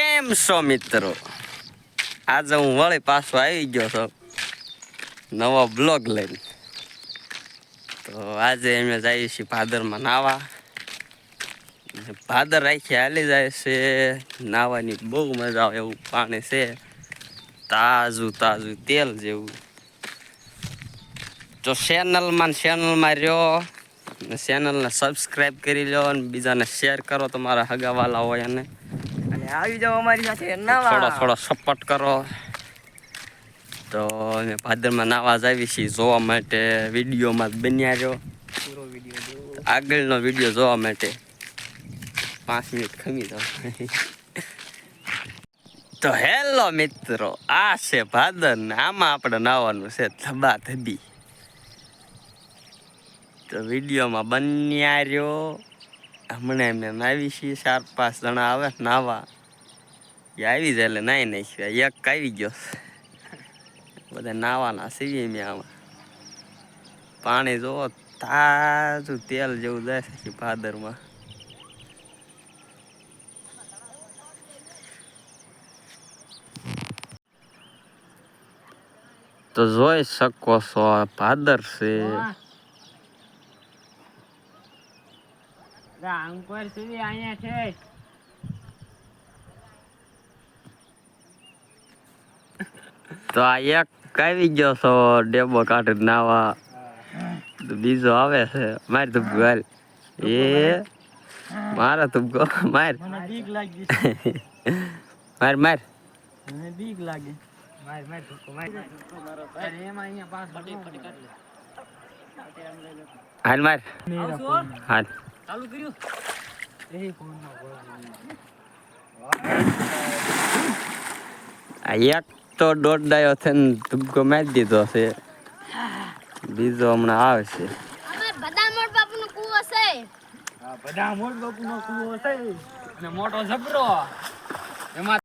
કેમ છો મિત્રો? આજે હું વળી પાછો આવી ગયો છું નવો બ્લોગ લઈને. તો આજે અમે જઈએ છીએ ભાદરમાં નાવા. ભાદર રાખી હાલી જાય છે, નાવાની બહુ મજા આવે એવું પાણી છે, તાજું તાજું તેલ જેવું. તો ચેનલમાં રહ્યો, ચેનલને સબસ્ક્રાઈબ કરી લો અને બીજાને શેર કરો તમારા હગાવાલા હોય અને આવી જાવ અમારી સાથે થોડો સપોર્ટ કરો. તો અમે ભાદરમાં નાવા જાવી છીએ જોવા માટે વિડીયોમાં બન્યા રહ્યો. પૂરો વિડીયો આગળનો વિડીયો જોવા માટે 5 મિનિટ ખમી દો. તો હેલો મિત્રો, આ છે ભાદર ને આમાં આપણે નાવાનું છે ધબાધબી. તો વિડીયોમાં બન્યા રહ્યો. હમણાં એમને નાવી છીએ 4-5 જણા આવે નાવા. એ આવી જાય એટલે નાઈ નાખ્યા. એક આવી ગયો, બધા નાવાના સીવી મેં આમાં. પાણી જોવો તાજું તેલ જેવું જાય છે ભાદરમાં. તો જોઈ શકો છો ભાદર છે. તો આ એક આવી ગયો છો ડેબો કાઢી નાવા. બીજો આવે છે. માર તુબકો હાલ. એ મારા તુબકો માર. બીક લાગી માર માર. મને બીક લાગે. માર માર તુબકો માર. અરે એમાં અહીંયા પાસ ફટી કાઢ લે. હાલ માર. હાલ ચાલુ કર્યું. એ ફોન માં આ એક તો દોઢ ડાયો થઈને તુબકો મારી દીધો છે. બીજો હમણાં આવશે. બદામોડ બાપુનો કૂવો છે. હા, બદામોડ બાપુનો કૂવો છે અને મોટો જબરો એમાં